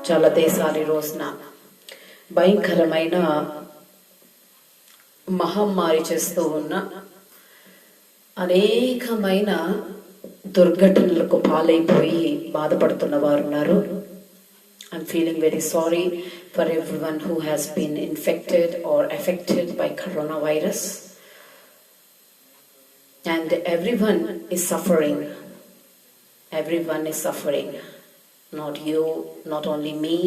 చాలా దేశాలు ఈ రోజున భయంకరమైన మహమ్మారి చేస్తూ ఉన్న అనేకమైన దుర్ఘటనలకు పాలైపోయి బాధపడుతున్న వారు ఉన్నారు. I'm feeling very sorry for everyone who has been infected or affected by coronavirus. And everyone is suffering. Everyone is suffering. Not you, not only me,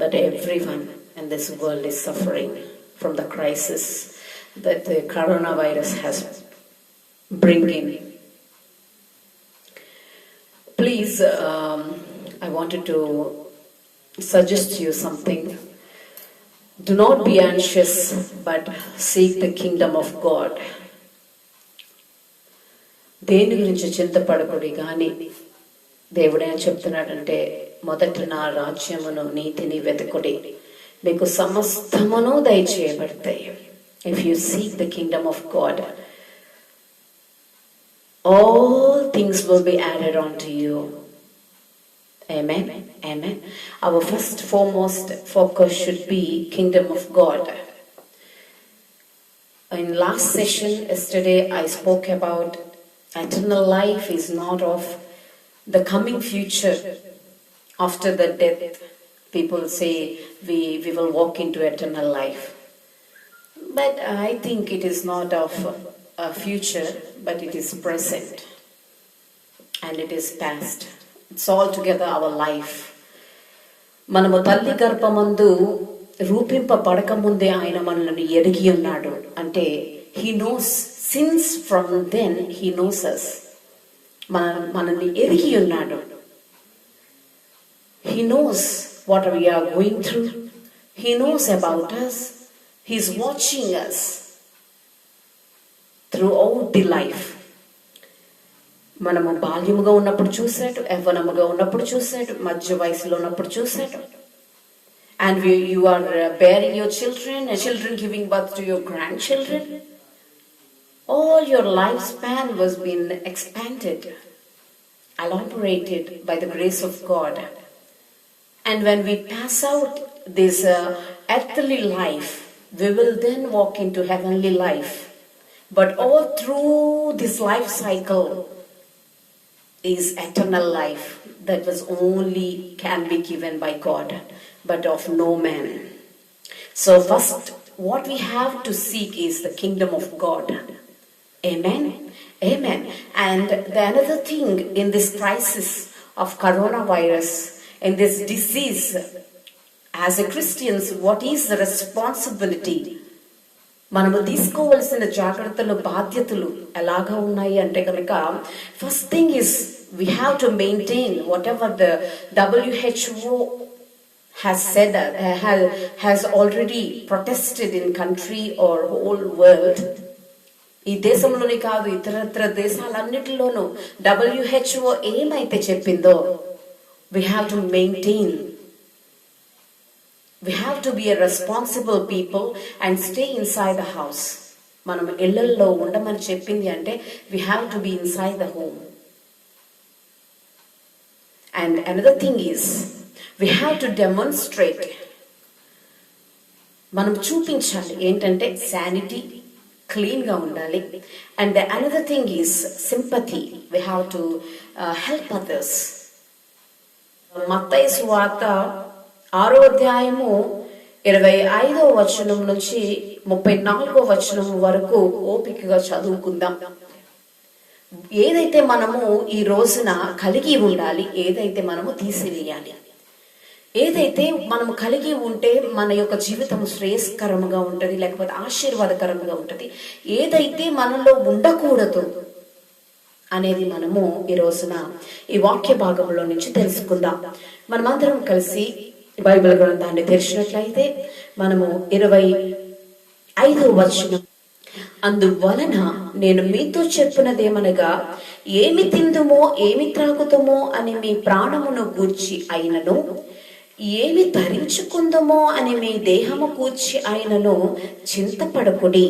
but everyone in this world is suffering from the crisis that the coronavirus has bring in. Please, I wanted to suggest you something. Do not be anxious, but seek the kingdom of God. దేని గురించి చింతపడకుడి కానీ దేవుడు ఏం చెప్తున్నాడంటే, మొదట నా రాజ్యమును నీతిని వెతుకుడి, మీకు సమస్తమును దయచేయబడతాయి. If you seek the kingdom of God, all things will be added on to you. Amen. Amen. Our first foremost focus should be kingdom of God. In last session yesterday I spoke about eternal life is not of the coming future after the death. People say we will walk into eternal life. But I think it is not of a future, but it is present and it is past. It's all together our life. మనము తల్లి గర్భమందు రూపింపబడక ముందే ఆయన మనల్ని ఎరిగి ఉన్నాడు. అంటే he knows since from then he knows us. మనల్ని ఎరిగి ఉన్నాడు. He knows what we are going through. He knows about us. He's watching us throughout the life. మనము బాల్యముగా ఉన్నప్పుడు చూశాడు, యవ్వనముగా ఉన్నప్పుడు చూశాడు, మధ్య వయసులో ఉన్నప్పుడు చూశాడు. And you are bearing your children and children giving birth to your grandchildren. All your lifespan was been expanded, elaborated by the grace of God. And when we pass out this earthly life, we will then walk into heavenly life. But all through this life cycle is eternal life that was only can be given by God, but of no man. So first, what we have to seek is the kingdom of God. Amen. Amen. And the another thing in this crisis of coronavirus, in this disease, as a Christians, what is the responsibility? మనము తీసుకోవలసిన జాగ్రత్తలు, బాధ్యతలు ఎలాగా ఉన్నాయి అంటే కనుక, first thing is we have to maintain whatever the WHO has said, has already protested in country or whole world. ఈ దేశంలోనే కాదు, ఇతరత్ర దేశాలన్నిటిలోనూ WHO ఏమైతే చెప్పిందో we have to maintain. We have to be a responsible people and stay inside the house. మనం ఇళ్లల్లో ఉండమని చెప్పింది అంటే we have to be inside the home. And another thing is we have to demonstrate. మనం చూపించాలి ఏంటంటే sanity, clean గా ఉండాలి. And another thing is sympathy. We have to help others. మత్తయి సువార్త 6వ అధ్యాయము 25వ వచనం నుంచి 34వ వచనం వరకు ఓపికగా చదువుకుందాం. ఏదైతే మనము ఈ రోజున కలిగి ఉండాలి, ఏదైతే మనము తీసివేయాలి, ఏదైతే మనము కలిగి ఉంటే మన యొక్క జీవితం శ్రేయస్కరముగా ఉంటుంది, లేకపోతే ఆశీర్వాదకరంగా ఉంటుంది, ఏదైతే మనలో ఉండకూడదు అనేది మనము ఈ రోజున ఈ వాక్య భాగంలో నుంచి తెలుసుకుందాం. మనమందరం కలిసి బైబిల్ గ్రంథాన్ని తెరిచినట్లయితే మనము 25వ వచనం, అందువలన నేను మీతో చెప్పినదేమనగా, ఏమి తిందుమో ఏమి త్రాగుదమో అని మీ ప్రాణమును గూర్చి అయినను, ఏమి ధరించుకుందమో అని మీ దేహము గూర్చి అయినను చింతపడకుడి.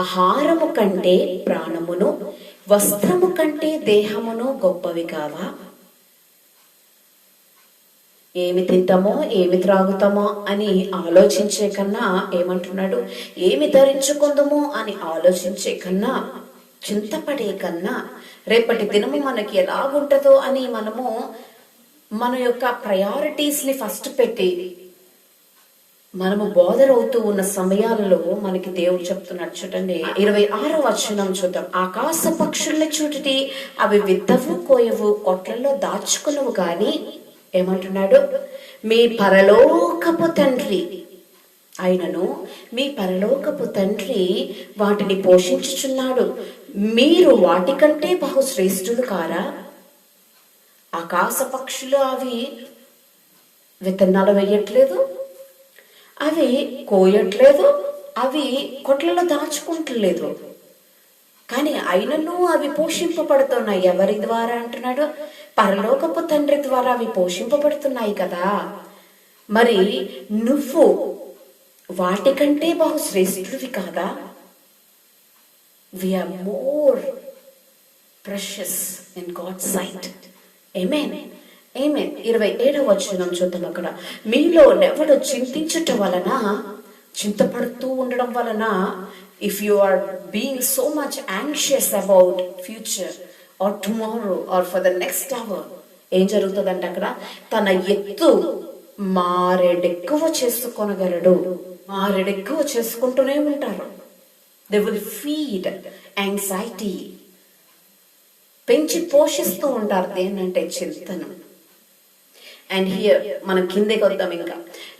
ఆహారము కంటే ప్రాణమును, వస్త్రము కంటే దేహమును గొప్పవి కావా? ఏమి తింటామో ఏమి త్రాగుతామో అని ఆలోచించే కన్నా ఏమంటున్నాడు, ఏమి ధరించుకుందామో అని ఆలోచించే కన్నా, చింతపడే కన్నా, రేపటి దినము మనకి ఎలాగుంటుందో అని మనము మన యొక్క ప్రయారిటీస్ని ఫస్ట్ పెట్టి మనము బోధరవుతూ ఉన్న సమయాలలో మనకి దేవుడు చెప్తున్నాడు. చూడండి 26వ వచనం చూద్దాం. ఆకాశ పక్షుల్ని చూడటి అవి విత్తవు కోయవు, కొట్లలో దాచుకునవు గాని ఏమంటున్నాడు, మీ పరలోకపు తండ్రి ఆయనను మీ పరలోకపు తండ్రి వాటిని పోషించుచున్నాడు. మీరు వాటికంటే బహుశ్రేష్ఠులు కారా? ఆకాశ పక్షులు అవి విత్తనాలు వేయట్లేదు, అవి కోయట్లేదు, అవి కొట్లలో దాచుకుంటలేదు, కానీ అయినను అవి పోషింపబడుతున్నాయి. ఎవరి ద్వారా అంటున్నాడు? పరలోకపు తండ్రి ద్వారా అవి పోషింపబడుతున్నాయి కదా. మరి నువ్వు వాటికంటే బహుశ్రేష్ఠుడివి కాదా? We are more precious in God's sight. Amen. Amen. 27వ వచనం చూద్దాం. అక్కడ మీలో ఎవడు చింతించుట వలన, చింతపడుతూ ఉండడం వలన, if you are being so much anxious about future or tomorrow or for the next hour, ఏం జరుగుతుందంటే అక్కడ తన ఎత్తు మారెడెక్కువ చేసుకొనగలడు. మారెడెక్కువ చేసుకుంటూనే ఉంటారు. They will feed anxiety. పెంచి పోషిస్తూ ఉంటారు దేనంటే చింతను. అండ్ హియర్ మనం కిందకి వద్దాం. ఇంకా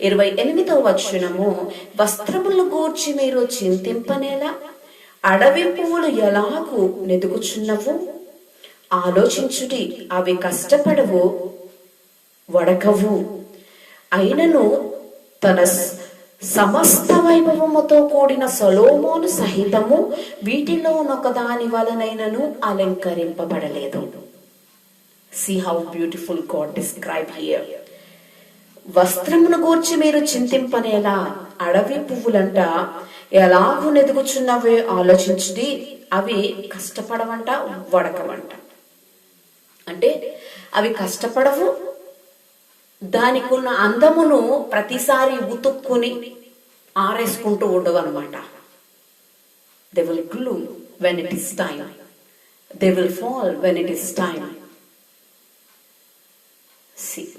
28వ వచనము, వస్త్రములు గూర్చి మీరు చింతింపనేలా, అడవి పువ్వులు ఎలాగూ నెదుగుచున్నవు, ఆలోచించుడి, అవి కష్టపడవు వడకవు, అయినను తన సమస్త వైభవముతో కూడిన సొలొమోను సహితము వీటిలో ఒకదాని వలనైనను అలంకరింపబడలేదు. See how beautiful God described here. వస్త్రమును గూర్చి మీరు చింతింపనేలా, అడవి పువ్వులంట ఎలాగూ నెదుగుచున్నవే ఆలోచించుడి, అవి కష్టపడవంట వడకవంట. అంటే అవి కష్టపడవు, దానికి ఉన్న అందమును ప్రతిసారి ఉతుక్కుని ఆరేసుకుంటూ ఉండవు అనమాట. They will gloom when it is time. They will fall when it is time. See.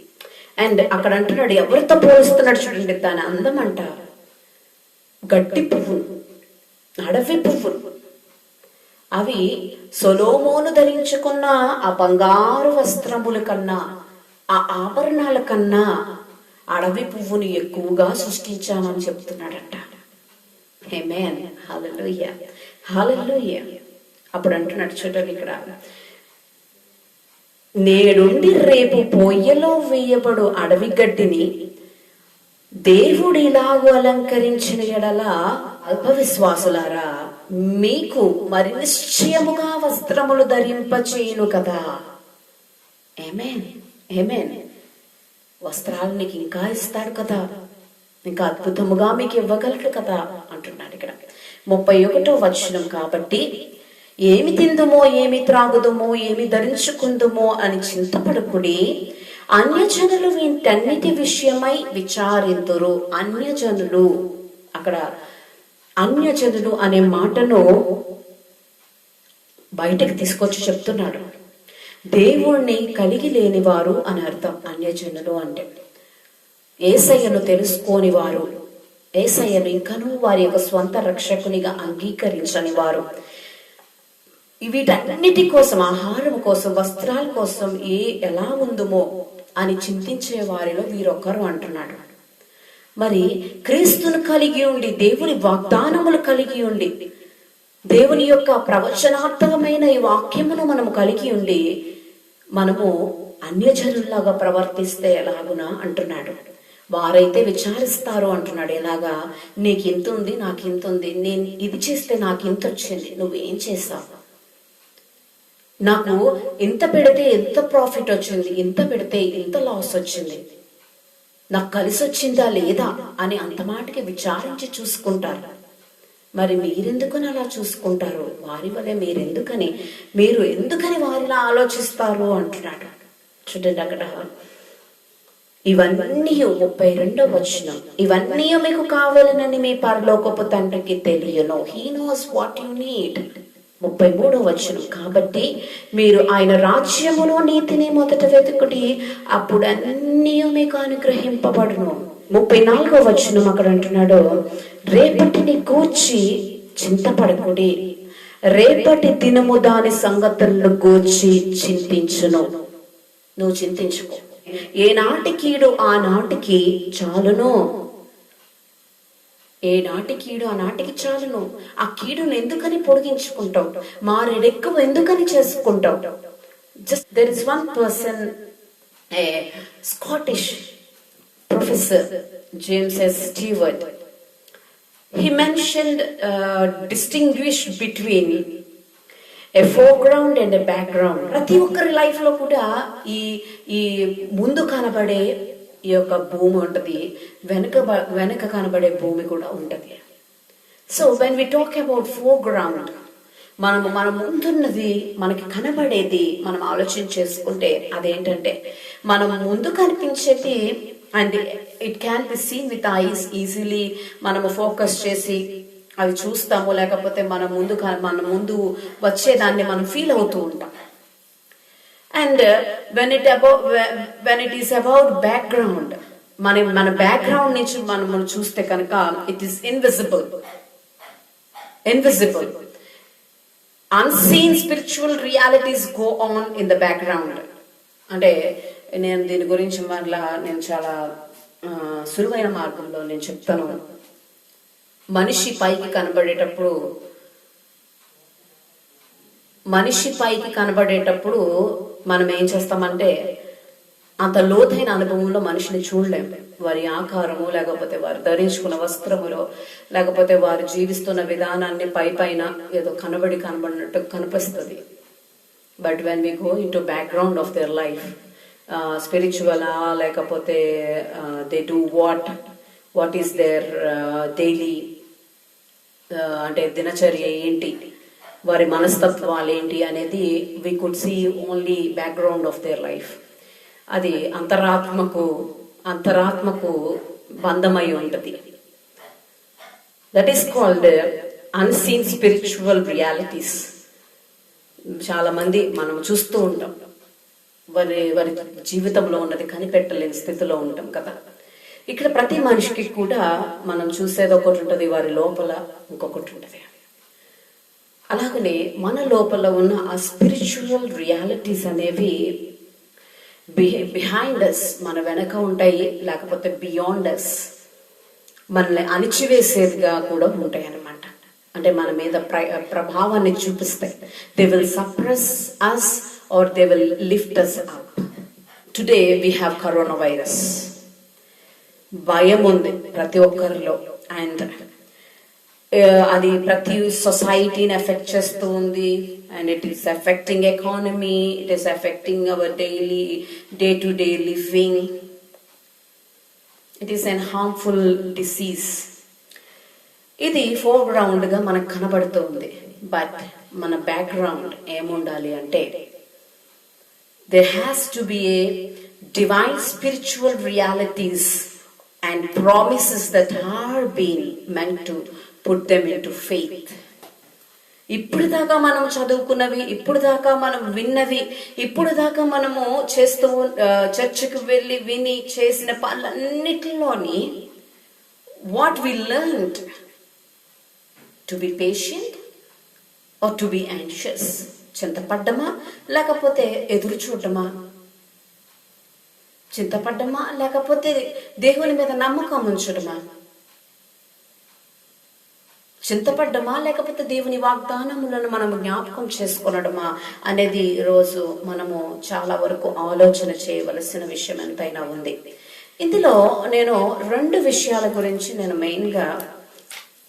And అక్కడ అంటున్నాడు, ఎవరితో పోలుస్తున్నాడు చూడండి, దాని అందం అంట గడ్డి పువ్వులు, అడవి పువ్వులు. అవి సొలొమోను ధరించుకున్న ఆ బంగారు వస్త్రముల కన్నా, ఆ ఆభరణాల కన్నా అడవి పువ్వుని ఎక్కువగా సృష్టించామని చెప్తున్నాడట. ఆమేన్. హల్లెలూయా, హల్లెలూయా. అప్పుడు అంటున్నాడు చూడండి ఇక్కడ, నేడుండి రేపు పొయ్యలో వేయబడు అడవి గడ్డిని దేవుడు ఇలాగూ అలంకరించిన ఎడల అల్ప విశ్వాసులారా, మీకు మరి నిశ్చయముగా వస్త్రములు ధరింపచేయును కదా. ఆమేన్, ఆమేన్. వస్త్రాలు నీకు ఇంకా ఇస్తాడు కదా, ఇంకా అద్భుతముగా మీకు ఇవ్వగలడు కదా అంటున్నాడు ఇక్కడ 31వ వచనం. కాబట్టి ఏమి తిందుమో ఏమి త్రాగుదుమో ఏమి ధరించుకుందుమో అని చింతపడకుడి, అన్యజనులు వీటన్నిటి విషయమై విచారింతురు. అన్యజనులు, అక్కడ అన్యజనులు అనే మాటను బయటకు తీసుకొచ్చి చెప్తున్నాడు. దేవుణ్ణి కలిగి లేని వారు అని అర్థం. అన్యజనులు అంటే యేసయ్యను తెలుసుకోని వారు, యేసయ్యను ఇంకనూ వారి యొక్క స్వంత రక్షకునిగా అంగీకరించని వారు, వీటన్నిటి కోసం, ఆహారం కోసం, వస్త్రాల కోసం ఎలా ఉందుమో అని చింతించే వారిలో వీరొకరు అంటున్నాడు. మరి క్రీస్తును కలిగి ఉండి, దేవుని వాగ్దానములు కలిగి ఉండి, దేవుని యొక్క ప్రవచనాత్మకమైన ఈ వాక్యమును మనము కలిగి ఉండి మనము అన్యజనుల్లాగా ప్రవర్తిస్తే ఎలాగునా అంటున్నాడు. వారైతే విచారిస్తారు అంటున్నాడు. ఎలాగా? నీకు ఇంత ఉంది, నాకు ఇంత ఉంది, నేను ఇది చేస్తే నాకు ఇంత వచ్చింది, నువ్వేం చేసావు, నాకు ఇంత పెడితే ఎంత ప్రాఫిట్ వచ్చింది, ఇంత పెడితే ఇంత లాస్ వచ్చింది, నాకు కలిసి వచ్చిందా లేదా అని అంత మాటకి విచారించి చూసుకుంటారు. మరి మీరెందుకని అలా చూసుకుంటారు? వారి వల్లే మీరు ఎందుకని వారిలా ఆలోచిస్తారు అంటున్నాడు. చూడండి అక్కడ ఇవన్నీ 32వ వచనం, ఇవన్నీ మీకు కావాలనని మీ పరలోకపు తండ్రికి తెలియను. He knows what you need. 33వ వచనం, కాబట్టి మీరు ఆయన రాజ్యమును నీతిని మొదట వెతుకుడి, అప్పుడు అన్నీ మీకు అనుగ్రహింపబడును. 34వ వచనం అక్కడ అంటున్నాడు, రేపటిని గూర్చి చింతపడకుడి, రేపటి దినము దాని సంగతులను గూర్చి చింతించును. నువ్వు చింతించుకో, ఏనాటి కీడు ఆనాటికి చాలును. ఏనాటి కీడు ఆనాటికి చాలును. ఆ కీడును ఎందుకని పొడిగించుకుంటావు? మారెడెక్కువ ఎందుకని చేసుకుంటావు? Just there is one person, a Scottish professor James S Stewart. He mentioned distinguish between a foreground and a background. ప్రతి ఒక్కరి లైఫ్ లో కూడా ఈ ముందు కనబడే ఈ యొక్క భూమి ఉంటుంది, వెనక కనబడే భూమి కూడా ఉంటుంది. So when we talk about foreground, మన ముందున్నది, మనకి కనబడేది మనం ఆలోచన చేసుకుంటే అదేంటంటే, మనం ముందు కనిపించేది and it can be seen with ice easily. మనము ఫోకస్ చేసి అవి చూస్తాము, లేకపోతే మన ముందు వచ్చేదాన్ని మనం ఫీల్ అవుతూ ఉంటాం. And when it is about background, మన బ్యాక్గ్రౌండ్ నుంచి మనం చూస్తే కనుక it is invisible. Unseen spiritual realities go on in the background. అంటే నేను దీని గురించి మరలా నేను చాలా సులువైన మార్గంలో నేను చెప్తాను. మనిషి పైకి కనబడేటప్పుడు మనం ఏం చేస్తామంటే, అంత లోతైన అనుభవంలో మనిషిని చూడలేము. వారి ఆకారము, లేకపోతే వారు ధరించుకున్న వస్త్రములో, లేకపోతే వారు జీవిస్తున్న విధానాన్ని పైన ఏదో కనబడినట్టు కనిపిస్తుంది. But when we go into background of their life, spiritually, లేకపోతే they do what is their daily, అంటే దినచర్య ఏంటి, వారి మనస్తత్వాలు ఏంటి అనేది we could see only background of their life. అది అంతరాత్మకు బంధమై ఉంటుంది. That is called unseen spiritual realities. చాలా మంది మనం చూస్తూ ఉంటాం, వారి జీవితంలో ఉన్నది కనిపెట్టలేని స్థితిలో ఉంటాం కదా. ఇక్కడ ప్రతి మనిషికి కూడా మనం చూసేది ఒకటి ఉంటుంది, వారి లోపల ఇంకొకటి ఉంటుంది. అలాగనే మన లోపల ఉన్న ఆ స్పిరిచువల్ రియాలిటీస్ అనేవి బిహైండ్ అస్, మన వెనక ఉంటాయి, లేకపోతే బియాండ్ అస్, మనల్ని అణిచివేసేదిగా కూడా ఉంటాయి అన్నమాట. అంటే మన మీద ప్రభావాన్ని చూపిస్తాయి. They will suppress us or they will lift us up. Today we have corona virus. భయం ఉంది ప్రతి ఒక్కరిలో, అండ్ అది ప్రతి సొసైటీని ఎఫెక్ట్ చేస్తూ ఉంది. And it is affecting economy, it is affecting our day to day living. It is an harmful disease. ఇది ఫోర్గ్రౌండ్ గా మనకు కనబడుతూ ఉంది. బట్ మన బ్యాక్గ్రౌండ్ ఏముండాలి అంటే, there has to be a divine spiritual realities and promises that are being meant to put them into faith. ఇప్పుడు దాకా మనం చదువుకున్నవి, ఇప్పుడు దాకా మనం విన్నవి, ఇప్పుడు దాకా మనము చేస్తూ చర్చికి వెళ్ళి విని చేసిన పనులన్నిటిలోని what we learned to be patient or to be anxious. చింతపడ్డమా లేకపోతే ఎదురు చూడటమా? చింతపడ్డమా లేకపోతే దేవుని మీద నమ్మకం ఉంచడమా? చింతపడ్డమా లేకపోతే దేవుని వాగ్దానములను మనం జ్ఞాపకం చేసుకొనడమా అనేది రోజు మనము చాలా వరకు ఆలోచన చేయవలసిన విషయం ఎంతైనా ఉంది. ఇందులో నేను 2 విషయాల గురించి నేను మెయిన్ గా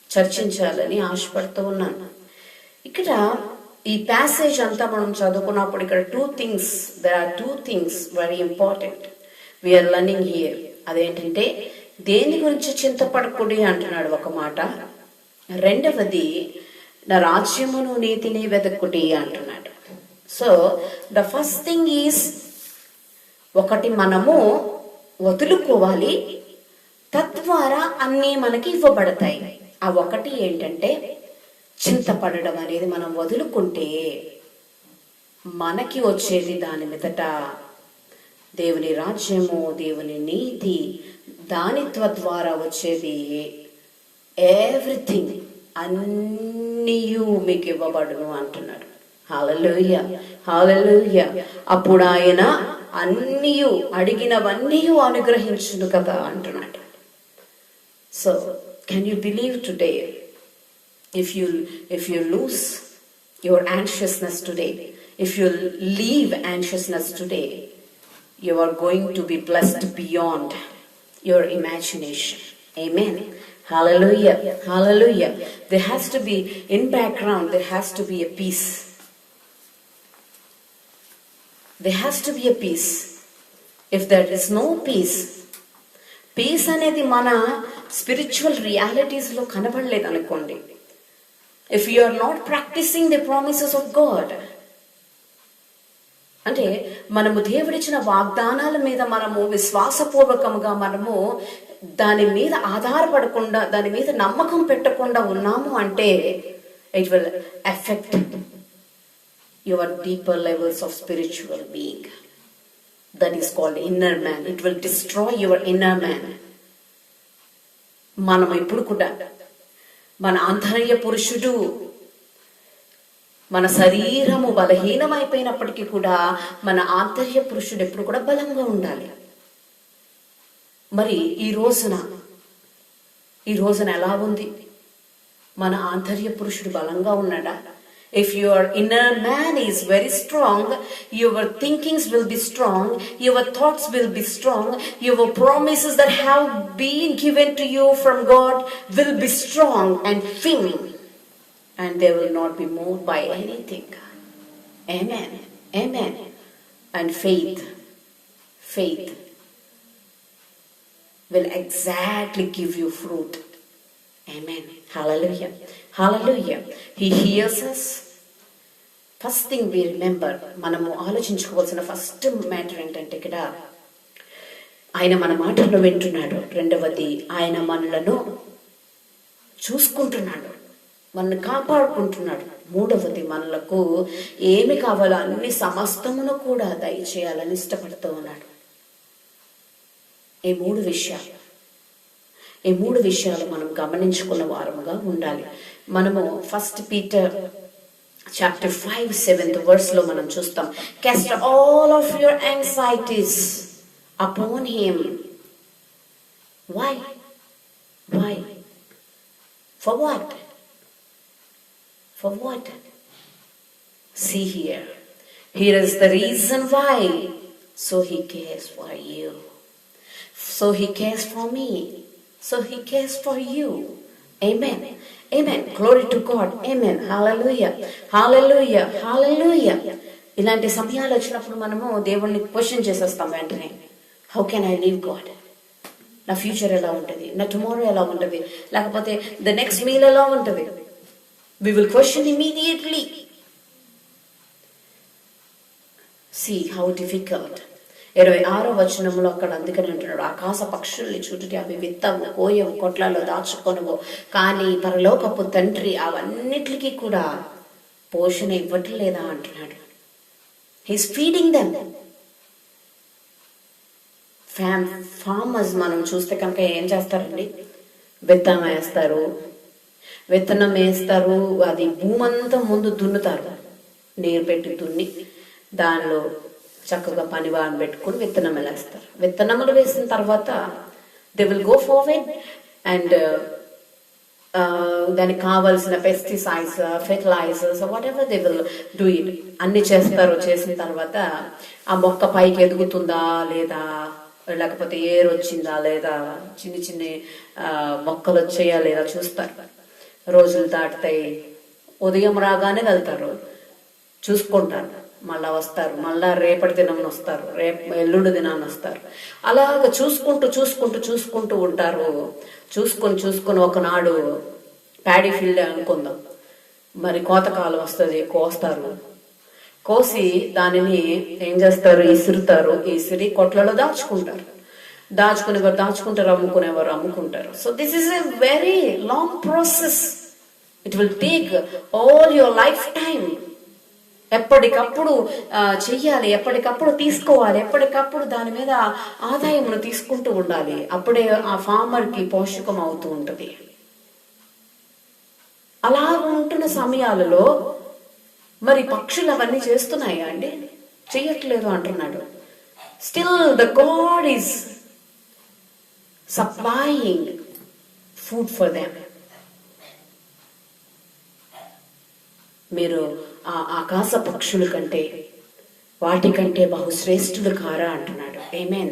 చర్చించాలని ఆశపడుతూ ఉన్నాను. ఇక్కడ ఈ ప్యాసేజ్ అంతా మనం చదువుకున్నప్పుడు ఇక్కడ there are two things very important we are learning here. అదేంటంటే, దేని గురించి చింతపడకుడి అంటున్నాడు ఒక మాట. రెండవది, నా రాజ్యమును నీతిని వెతుకుడి అంటున్నాడు. So the first thing is, ఒకటి మనము వదులుకోవాలి, తద్వారా అన్నీ మనకి ఇవ్వబడతాయి. ఆ ఒకటి ఏంటంటే చింతపడడం అనేది మనం వదులుకుంటే మనకి వచ్చేది దాని మీదట దేవుని రాజ్యము, దేవుని నీతి, దాని ద్వారా వచ్చేది ఎవ్రీథింగ్ అన్నీయు మీకు ఇవ్వబడును అంటున్నాడు. హల్లెలూయా, హల్లెలూయా. అప్పుడు ఆయన అన్నీయు అడిగినవన్నీయు అనుగ్రహించును కదా అంటున్నాడు. So can you believe today, if you lose your anxiousness today, if you leave anxiousness today, you are going to be blessed beyond your imagination. Amen. Hallelujah, hallelujah. There has to be, in background, there has to be a peace. There has to be a peace. If there is no peace, peace అనేది మన spiritual realities లో కనబడలేదు అనుకోండి. If you are not practicing the promises of God, అంటే మనము దేవుడిచ్చిన వాగ్దానాల మీద మనము విశ్వాసపూర్వకంగా మనము దాని మీద ఆధారపడకుండా, దాని మీద నమ్మకం పెట్టకుండా ఉన్నాము అంటే it will effect your deeper levels of spiritual being. That is called inner man. It will destroy your inner man. మనం ఇప్పుడు కూడా మన ఆంతర్య పురుషుడు, మన శరీరము బలహీనమైపోయినప్పటికీ కూడా మన ఆంతర్య పురుషుడు ఎప్పుడు కూడా బలంగా ఉండాలి. మరి ఈ రోజున ఎలా ఉంది? మన ఆంతర్య పురుషుడు బలంగా ఉన్నాడా? If your inner man is very strong, your thinkings will be strong, your thoughts will be strong, your promises that have been given to you from God will be strong and firm, and they will not be moved by anything. Amen, amen. And faith will exactly give you fruit. Amen. Hallelujah, hallelujah. He hears us. First thing we remember, మనము ఆలోచించుకోవాల్సిన first matter ఏంటంటే ఇక్కడ ఆయన మన మాటలను వింటున్నాడు. రెండవది, ఆయన మనలను చూసుకుంటున్నాడు, మనల్ని కాపాడుకుంటున్నాడు. మూడవది, మనలకు ఏమి కావాలో అన్ని సమస్తమును కూడా దయచేయాలని ఇష్టపడుతూ ఉన్నాడు. ఈ మూడు విషయాలు మనం గమనించుకున్న వారముగా ఉండాలి. మనము first Peter chapter 5 7th verse లో మనం చూస్తాం, cast all of your anxieties upon him. Why? For what? See here is the reason why. So he cares for you, so he cares for me, so he cares for you. Amen, amen. Glory to God. Amen. Hallelujah, hallelujah, hallelujah. ఇలాంటి సమయాలు వచ్చినప్పుడు మనము దేవుణ్ణి question చేసేస్తాం వెంటనే. How can I live God? నా future ఎలా ఉంటుంది, నా టుమారో ఎలా ఉంటుంది, లేకపోతే ద నెక్స్ట్ మీల్ ఎలా ఉంటుంది? We will question immediately. See how difficult. 26వ వచనంలో అక్కడ అందుకని అంటున్నాడు, ఆకాశ పక్షుల్ని చూటుటి అవి విత్తవు, కోయవు, కొట్లలో దాచుకొనవు, కానీ పరలోకపు తండ్రి అవన్నిటికీ కూడా పోషణ ఇవ్వటం లేదా అంటున్నాడు. He's feeding them. ఫార్మర్స్ మనం చూస్తే కనుక ఏం చేస్తారండి? విత్తనం వేస్తారు, అది భూమంతా ముందు దున్నుతారు, నీరు పెట్టి దున్ని దానిలో చక్కగా పనివాడిని పెట్టుకుని విత్తనం వేస్తారు. విత్తనములు వేసిన తర్వాత they will go forward and దానికి కావాల్సిన pesticides, fertilizers, whatever they will do it అన్ని చేస్తారు. చేసిన తర్వాత ఆ మొక్క పైకి ఎదుగుతుందా లేదా, లేకపోతే ఏరు వచ్చిందా లేదా, చిన్న మొక్కలు వచ్చాయా లేదా చూస్తారు. రోజులు దాటుతాయి, ఉదయం రాగానే వెళ్తారు, చూసుకుంటారు, మళ్ళా వస్తారు, మళ్ళా రేపటి దినం వస్తారు, ఎల్లుండి దినాన్ని వస్తారు. అలాగ చూసుకుంటూ ఉంటారు. చూసుకొని ఒకనాడు ప్యాడీ ఫీల్డ్ అనుకుందాం, మరి కోతకాలం వస్తుంది, కోస్తారు. కోసి దానిని ఏం చేస్తారు? ఇసురుతారు, ఇసిరి కొట్లలో దాచుకుంటారు. దాచుకునేవారు దాచుకుంటారు, అమ్ముకునేవారు అమ్ముకుంటారు. So this is a very long process. It will take all your life time. ఎప్పటికప్పుడు చెయ్యాలి, ఎప్పటికప్పుడు తీసుకోవాలి, ఎప్పటికప్పుడు దాని మీద ఆదాయమును తీసుకుంటూ ఉండాలి. అప్పుడే ఆ ఫార్మర్కి పోషకం అవుతూ ఉంటుంది. అలా ఉంటున్న సమయాలలో మరి పక్షులు అవన్నీ చేస్తున్నాయా అండి? చెయ్యట్లేదు అంటున్నాడు. Still the God is supplying food for them. మీరు ఆ ఆకాశ పక్షుల కంటే వాటికంటే బహుశ్రేష్ఠులు కారా అంటున్నాడు. ఆమేన్,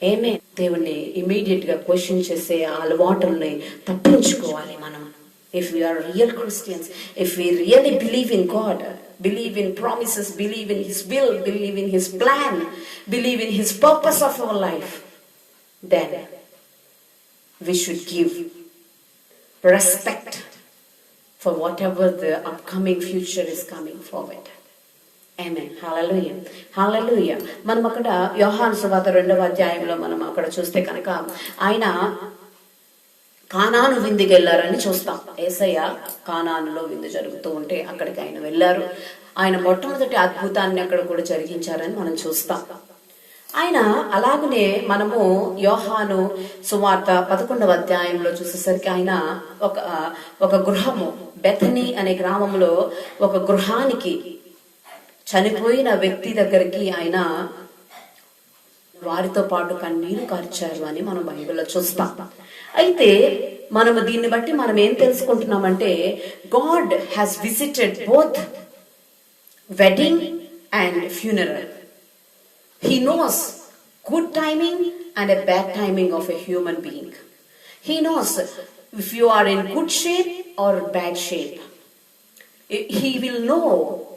ఆమేన్. దేవుణ్ణి ఇమీడియట్ గా క్వశ్చన్ చేసే అలవాటుల్ని తప్పించుకోవాలి మనం. If we are real Christians, if we really believe in God, believe in promises, believe in His will, believe in His plan, believe in His purpose of our life, then we should give respect for whatever the upcoming future is coming forward. Amen. Hallelujah. Hallelujah. మనం అక్కడ యోహాను సువార్త 2వ అధ్యాయంలో మనం అక్కడ చూస్తే కనుక ఆయన కానాను విందుకి వెళ్ళారని చూస్తాం. యేసయ్య కానానులో విందు జరుగుతూ ఉంటే అక్కడికి ఆయన వెళ్ళారు. ఆయన మొట్టమొదటి అద్భుతాన్ని అక్కడ కూడా జరిగించారని మనం చూస్తాం. ఆయన అలాగనే మనము యోహాను సువార్త 11వ అధ్యాయంలో చూసేసరికి ఆయన ఒక గృహము, బెథనీ అనే గ్రామంలో ఒక గృహానికి చనిపోయిన వ్యక్తి దగ్గరికి ఆయన వారితో పాటు కన్నీరు కార్చారు అని మనం బైబిల్లో చూస్తాం. అయితే మనము దీన్ని బట్టి మనం ఏం తెలుసుకుంటున్నామంటే, God has visited both wedding and funeral. He knows good timing and a bad timing of a human being. He knows if you are in good shape or bad shape. He will know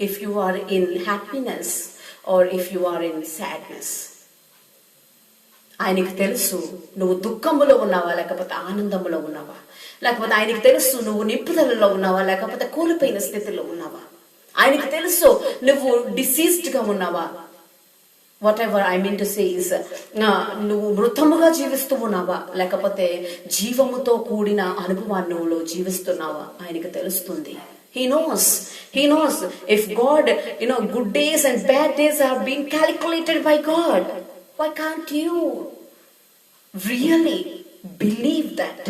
if you are in happiness or if you are in sadness. ఆయనకి తెలుసు నువ్వు దుఃఖంలో ఉన్నావా లేకపోతే ఆనందంలో ఉన్నావా, లేకపోతే ఆయనకి తెలుసు నువ్వు నిప్పుదలలో ఉన్నావా లేకపోతే కోల్పోయిన స్థితిలో ఉన్నావా. ఆయనకి తెలుసు నువ్వు డిసీజ్డ్ గా ఉన్నావా. What ever I mean to say is, నువ్వు మృతముగా జీవిస్తూ ఉన్నావా లేకపోతే జీవముతో కూడిన అనుభవాన్ని నువ్వు జీవిస్తున్నావా, ఆయనకి తెలుస్తుంది. He knows if God, good days and bad days are being calculated by God. Why can't you really believe that?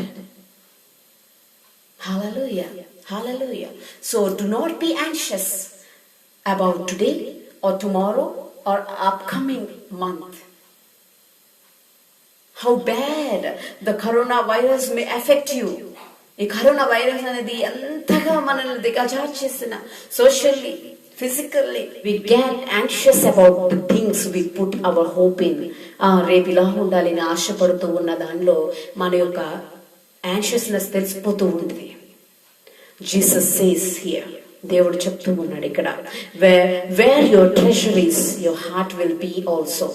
Hallelujah. Hallelujah. So do not be anxious about today or tomorrow or upcoming month. How bad the coronavirus may affect you. ఈ corona virus అనేది ఎంతగా మనల్ని దిగజార్చేసిన చేసిన socially, physically, we get anxious about the things we put our hope in. రేపు ఇలా ఉండాలని ఆశపడుతూ ఉన్న దానిలో మన యొక్క యాంగ్షియస్నెస్ తెలిసిపోతూ ఉంటుంది. జీసస్ సేస్ హియర్, దేవుడు చెప్తూ ఉన్నాడు ఇక్కడ, where your treasure is your heart will be also.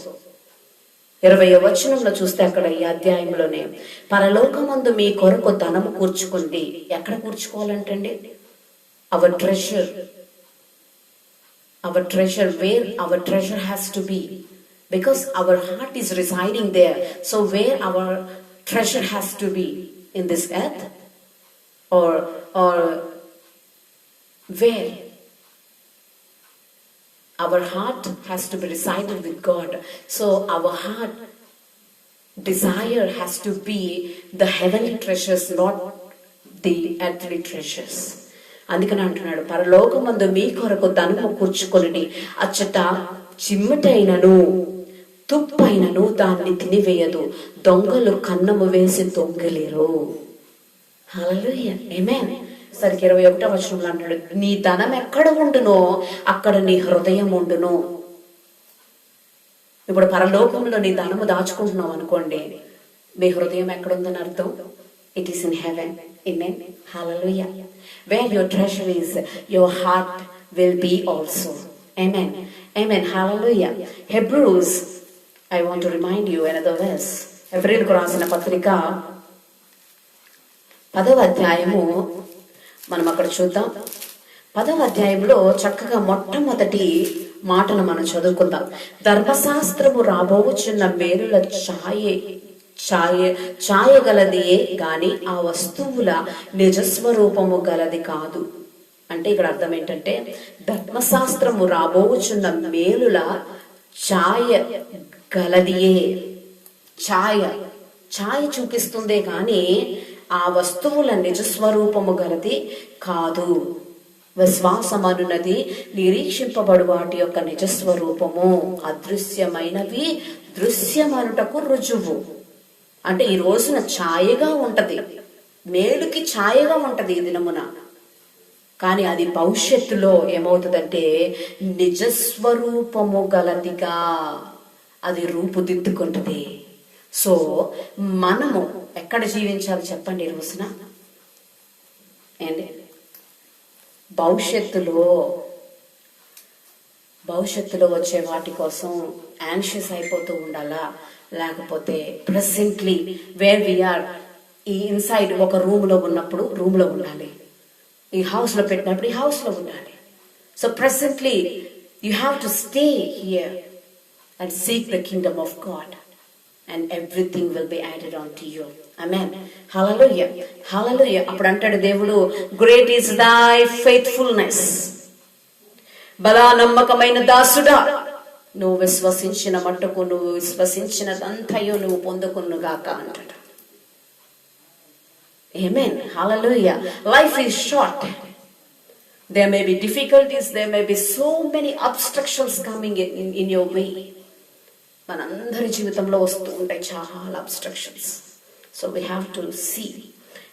20వ వచనంలో చూస్తే అక్కడ ఈ అధ్యాయంలోనే, పరలోకమందు మీ కొరకు ధనము కూర్చుకుంది. ఎక్కడ కూర్చుకోవాలంటండి? Our treasure, where our treasure has to be, because our heart is residing there. So where our treasure has to be, in this earth or where? Our heart has to be resided with God. So our heart desire has to be the heavenly treasures, not the earthly treasures. అందుకని అంటున్నాడు, పరలోకమందు మీ కొరకు ధనము కూర్చుకొనుడి, అచ్చట చిమ్మటైనను తుప్పైనను దాన్ని తినివేయదు, దొంగలు కన్నము వేసి దొంగలేరు. హల్లెలూయా, ఆమేన్. సరికి 21వ వచనంలో అంటాడు, నీ ధనం ఎక్కడ ఉండునో అక్కడ నీ హృదయం ఉండును. ఇప్పుడు పరలోకంలో నీ ధనము దాచుకుంటున్నావు అనుకోండి, మీ హృదయం ఎక్కడుందని అర్థం? It is in heaven. ఆమేన్, హల్లెలూయా. Where your treasure is your heart will be also. ఆమేన్, ఆమేన్, హల్లెలూయా. Hebrews, I want to remind you another verse. హెబ్రీయులకు రాసిన పత్రిక 10వ అధ్యాయము మనం అక్కడ చూద్దాం. 10వ అధ్యాయంలో చక్కగా మొట్టమొదటి మాటను మనం చదువుకుందాం. ధర్మశాస్త్రము రాబోచున్న మేలుల ఛాయే ఛాయగలదియే గాని ఆ వస్తువుల నిజస్వరూపము గలది కాదు. అంటే ఇక్కడ అర్థం ఏంటంటే, ధర్మశాస్త్రము రాబోచున్న మేలుల ఛాయ గలదియే. ఛాయ చూపిస్తుందే కానీ ఆ వస్తువుల నిజస్వరూపము గలది కాదు. విశ్వాసమనున్నది నిరీక్షింపబడు వాటి యొక్క నిజస్వరూపము, అదృశ్యమైనవి దృశ్యమనుటకు రుజువు. అంటే ఈ రోజున ఛాయగా ఉంటది, మేలుకి ఛాయగా ఉంటది ఈ దినమున. కానీ అది భవిష్యత్తులో ఏమవుతుందంటే నిజస్వరూపము గలదిగా అది రూపుదిద్దుకుంటది. సో మనము ఎక్కడ జీవించాలి చెప్పండి ఈ రోజున? ఏంటి భవిష్యత్తులో వచ్చే వాటి కోసం యాంగ్షియస్ అయిపోతూ ఉండాలా? లేకపోతే ప్రెసెంట్లీ వేర్ వీఆర్, ఈ ఇన్సైడ్ ఒక రూమ్ లో ఉన్నప్పుడు రూమ్ లో ఉండాలి, ఈ హౌస్ లో పెట్టినప్పుడు ఈ హౌస్ లో ఉండాలి. So presently you have to stay here and seek the Kingdom of God and everything will be added on to you. Amen. Hallelujah. Hallelujah. అప్పుడు అంటాడు దేవుడు, గ్రేట్ ఈస్ thy faithfulness. బలా నమ్మకమైన దాసుడా, నువ్వు విశ్వసించిన మట్టుకు, నువ్వు విశ్వసించినదంతయు నువ్వు పొందుకునుగాక అంటాడు. Amen. Hallelujah. Life is short. There may be difficulties, there may be so many obstructions coming in your way. మనందరి జీవితంలో వస్తూ ఉంటాయి చాలా obstructions. So we have to see.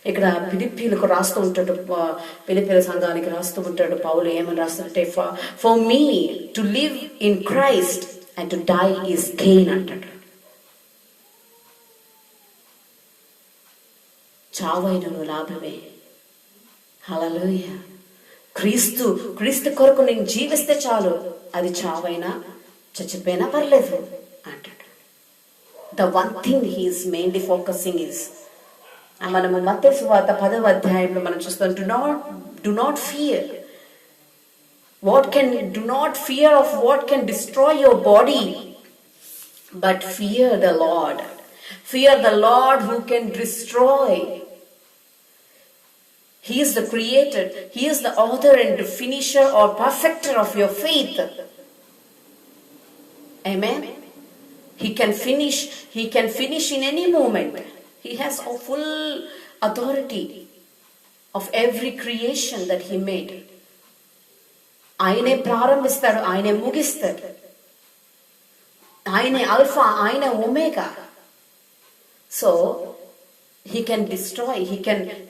ఇక్కడ ఫిలిప్పీలకు రాస్తూ ఉంటాడు, ఫిలిప్పీల సంఘానికి రాస్తూ ఉంటాడు పౌలు. ఏమని రాస్తుంటే, for me to live in Christ and to die is gain అంటాడు. చావైనను లాభమే. హల్లెలూయా. క్రీస్తు కొరకు నేను జీవిస్తే చాలు, అది చావైనా చచ్చిపోయినా పర్లేదు అంటాడు. The one thing he is mainly focusing is, మనము మత్తయి సువార్త 10వ అధ్యాయంలో మనం చూస్తాం, do not fear of what can destroy your body, but fear the Lord. Fear the Lord who can destroy. He is the creator, he is the author and the finisher or perfecter of your faith. Amen. He can finish in any moment. He has a full authority of every creation that he made. ఆయనే ప్రారంభిస్తాడు, ఆయనే ముగిస్తాడు. ఆయనే alpha, ఆయనే omega. So he can destroy,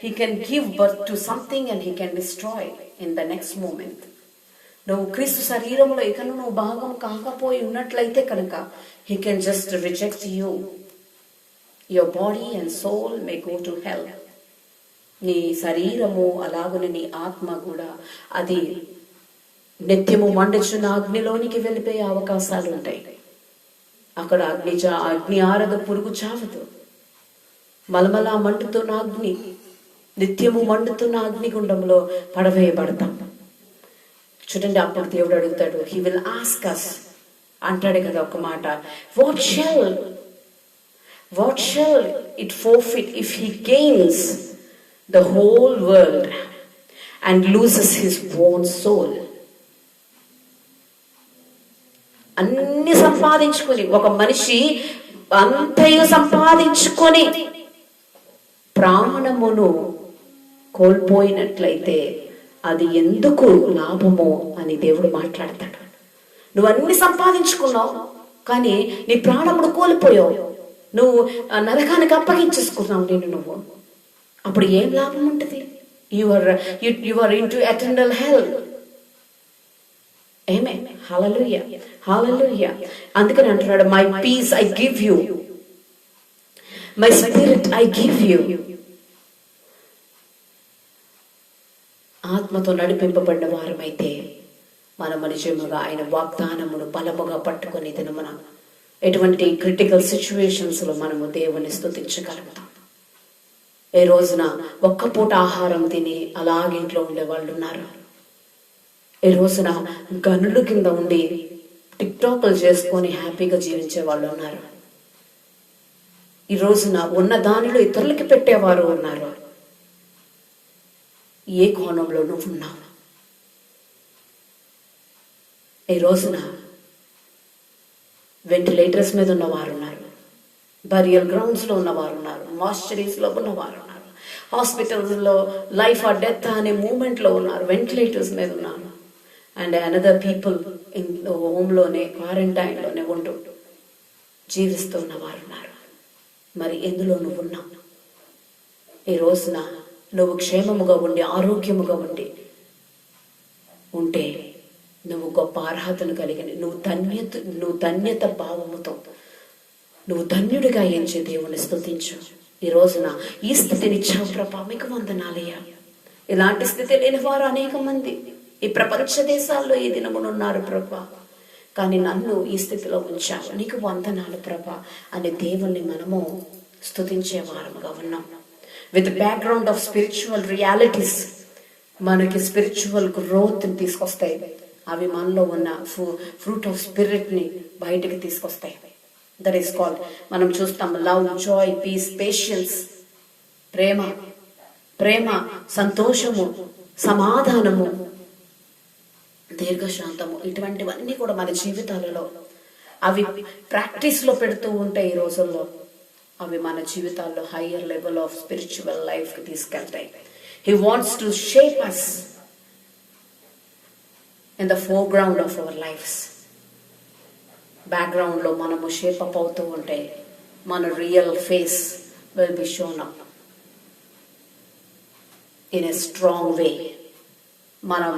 he can give birth to something and he can destroy in the next moment. నువ్వు క్రీస్తు శరీరంలో ఇక నువ్వు భాగం కాకపోయి ఉన్నట్లయితే కనుక he can just reject you. Your body and soul may go to hell. నీ శరీరము అలాగుని నీ ఆత్మ కూడా అది నిత్యము మండుచున్న అగ్నిలోనికి వెళ్ళిపోయే అవకాశాలు ఉంటాయి. అక్కడ అగ్ని ఆరదు, పురుగు చావదు. మలమలా మండుతున్న అగ్ని, నిత్యము మండుతున్న అగ్నిగుండంలో పడవేయబడతాం. చూడండి, అప్పుడు దేవుడు అడుగుతాడు, హీ విల్ ఆస్క్ us, అంటాడు కదా ఒక మాట, what shall it forfeit if he gains the whole world and loses his own soul? అన్ని సంపాదించుకొని, ఒక మనిషి అంతయు సంపాదించుకొని ప్రాణమును కోల్పోయినట్లయితే అది ఎందుకు లాభమో అని దేవుడు మాట్లాడతాడు. నువ్వు అన్ని సంపాదించుకున్నావు కానీ నీ ప్రాణమును కోల్పోయావు, నువ్వు నరకానికి అప్పగించేసుకున్నావు నేను నువ్వు, అప్పుడు ఏం లాభం ఉంటుంది? You are into eternal hell. ఆమేన్. హల్లెలూయా, హల్లెలూయా. అందుకని అంటున్నాడు, my peace I give you, my spirit I give you. ఆత్మతో నడిపింపబడిన వారమైతే మనము నిజముగా ఆయన వాగ్దానమును బలముగా పట్టుకుని దినమున ఎటువంటి క్రిటికల్ సిచ్యువేషన్స్ లో మనము దేవుని స్తుతించగలుగుతాం. ఈ రోజున ఒక్క పూట ఆహారం తిని అలాగింట్లో ఉండే వాళ్ళు ఉన్నారు. ఈ రోజున గనుల కింద ఉండి టిక్ టాక్లు చేసుకొని హ్యాపీగా జీవించే వాళ్ళు ఉన్నారు. ఈ రోజున ఉన్న దానిలో ఇతరులకి పెట్టేవారు ఉన్నారు. ఏ కోణంలో నువ్వు ఉన్నావు? ఈ రోజున వెంటిలేటర్స్ మీద ఉన్నవారు ఉన్నారు, బరియల్ గ్రౌండ్స్లో ఉన్నవారు ఉన్నారు, మాస్టరీస్లో ఉన్నవారు ఉన్నారు, హాస్పిటల్స్లో లైఫ్ ఆర్ డెత్ అనే మూమెంట్లో ఉన్నారు, వెంటిలేటర్స్ మీద ఉన్నారు. అండ్ అనదర్ పీపుల్ ఇన్ హోమ్లోనే క్వారంటైన్లోనే ఉంటూ జీవిస్తూ ఉన్నవారు ఉన్నారు. మరి ఎందులో నువ్వు ఉన్నావు? ఈ రోజున నువ్వు క్షేమముగా ఉండి ఆరోగ్యముగా ఉంటే నువ్వు గొప్ప అర్హతను కలిగిన నువ్వు ధన్యత భావముతో నువ్వు ధన్యుడిగా ఎంచే దేవుని స్తుతించు. ఈ రోజున ఈ స్థితిని ఇచ్చావు ప్రభా, మీకు వందనాలయ్యా. ఇలాంటి స్థితి లేని వారు అనేక మంది ఈ ప్రపంచ దేశాల్లో ఈ దినమునున్నారు ప్రభా, కానీ నన్ను ఈ స్థితిలో ఉంచావు, నీకు వందనాలు ప్రభా అనే దేవుణ్ణి మనము స్తుతించే వారముగా ఉన్నాం. With background of spiritual realities మనకి స్పిరిచువల్ గ్రోత్ని తీసుకొస్తాయి. అవి మనలో ఉన్న ఫ్రూట్ ఆఫ్ స్పిరిట్ ని బయటకు తీసుకొస్తాయి. దట్ ఈస్ కాల్డ్, మనం చూస్తాం, లవ్, జాయ్, పీస్, పేషియన్స్, ప్రేమ, సంతోషము, సమాధానము, దీర్ఘశాంతము. ఇటువంటివన్నీ కూడా మన జీవితాలలో అవి ప్రాక్టీస్లో పెడుతూ ఉంటాయి. ఈ రోజుల్లో అవి మన జీవితాల్లో హయ్యర్ లెవెల్ ఆఫ్ స్పిరిచువల్ లైఫ్కి తీసుకెళ్తాయి. He wants to shape us in the foreground of our lives. బ్యాక్గ్రౌండ్లో మనము షేప్ అప్ అవుతూ ఉంటే మన real face will be shown up in a strong way.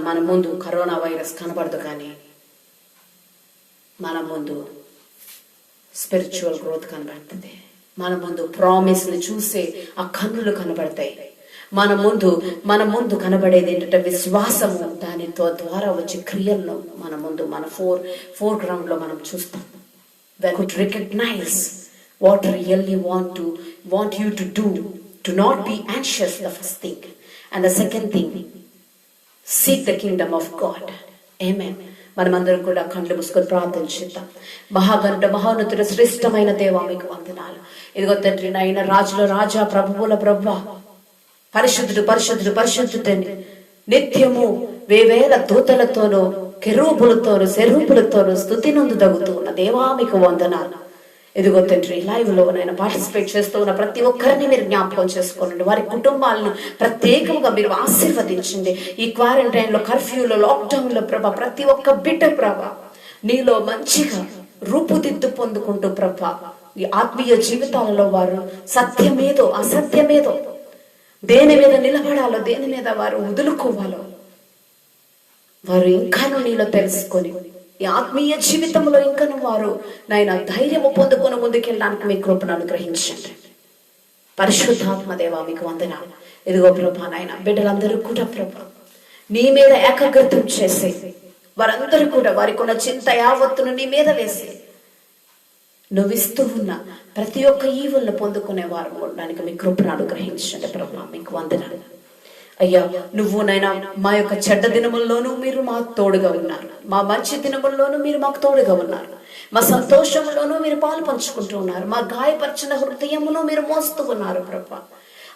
మన ముందు కరోనా వైరస్ కనబడదు, కానీ మన ముందు స్పిరిచువల్ గ్రోత్ కనబడుతుంది. మన ముందు ప్రామిస్ని చూసే ఆ కన్నులు కనబడతాయి. మన ముందు కనబడేది ఏంటంటే విశ్వాసము, దానితో ద్వారా వచ్చే క్రియలను మన ఫోర్ గ్రౌండ్ లో మనం చూస్తాం. When could recognize what really want you to do, to not be anxious, the first thing, and the second thing, seek the kingdom of God. Amen. మనమందరం కూడా కళ్ళు మూసుకొని ప్రార్థన చేద్దాం. మహాగణుడ, మహోన్నతుడ, శ్రేష్టమైన దేవా, మీకు వందనాలు. ఇదిగో తండ్రి నాయన, రాజుల రాజా, ప్రభువుల ప్రభువా, పరిశుద్ధుడు పరిశుద్ధుడు పరిశుద్ధుడని నిత్యము వేవేల దూతలతోనూ కెరూబులతోనూ సెరూపులతోనూ స్తుతి నొందదగుతూ ఉన్న దేవా, మీకు వందనాలు. ఇదిగో తండ్రి, లైవ్ లో నేను పార్టిసిపేట్ చేస్తూ ఉన్న ప్రతి ఒక్కరిని మీరు జ్ఞాపకం చేసుకోండి. వారి కుటుంబాలను ప్రత్యేకంగా మీరు ఆశీర్వదించండి. ఈ క్వారంటైన్ లో, కర్ఫ్యూలో, లాక్డౌన్ లో ప్రభా, ప్రతి ఒక్క బిడ్డ ప్రభా నీలో మంచిగా రూపుదిద్దు పొందుకుంటూ ప్రభా ఈ ఆత్మీయ జీవితాలలో వారు సత్యమేదో అసత్యమేదో, దేని మీద నిలబడాలో, దేని మీద వారు వదులుకోవాలో వారు ఇంకాను నీలో తెలుసుకొని ఈ ఆత్మీయ జీవితంలో ఇంకను వారు నాయన ధైర్యము పొందుకొని ముందుకెళ్ళడానికి మీ కృపను అనుగ్రహించండి. పరిశుద్ధాత్మ దేవా, మీకు వందనాలు. ఇదిగో ప్రభా నాయన, బిడ్డలందరూ కూడా ప్రభా నీ మీద ఏకాగ్రతం చేసి వారందరూ కూడా వారికి ఉన్న చింత యావత్తును నీ మీద వేసి నువ్వు ఇస్తూ ఉన్న ప్రతి ఒక్క ఈవులను పొందుకునే వారు ఉండడానికి మీ కృపను అనుగ్రహించండి ప్రభా, మీకు వందనాలు. అయ్యా, నువ్వు నైనా మా యొక్క చెడ్డ దినముల్లోనూ మీరు మాకు తోడుగా ఉన్నారు, మా మంచి దినముల్లోనూ మీరు మాకు తోడుగా ఉన్నారు, మా సంతోషంలోనూ మీరు పాలు పంచుకుంటూ ఉన్నారు, మా గాయపరిచిన హృదయమును మీరు మోస్తూ ఉన్నారు ప్రభా.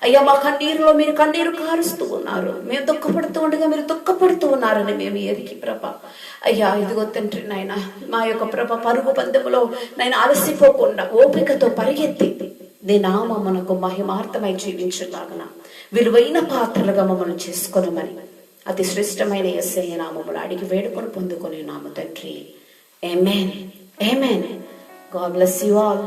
అయ్యా, మా కన్నీరులో మీరు కన్నీరు కారుస్తూ ఉన్నారు, మేము దుఃఖపడుతూ ఉండగా మీరు దుఃఖపడుతూ ఉన్నారని మేము ఎరిగి ప్రభా. అయ్యా, ఇదిగో తండ్రి నాయన, మా యొక్క ప్రభ పరుగు పందెములో నేను అలసిపోకుండా ఓపికతో పరిగెత్తి నీ నామమునకు మహిమార్థమై జీవించలాగన విలువైన పాత్రలుగా మమ్మల్ని చేసుకొనమని అతి శ్రేష్టమైన యేసయ్య నామములో అడిగి వేడుకొని పొందుకొని నామ తండ్రి. ఆమేన్. ఆమేన్. God bless you all.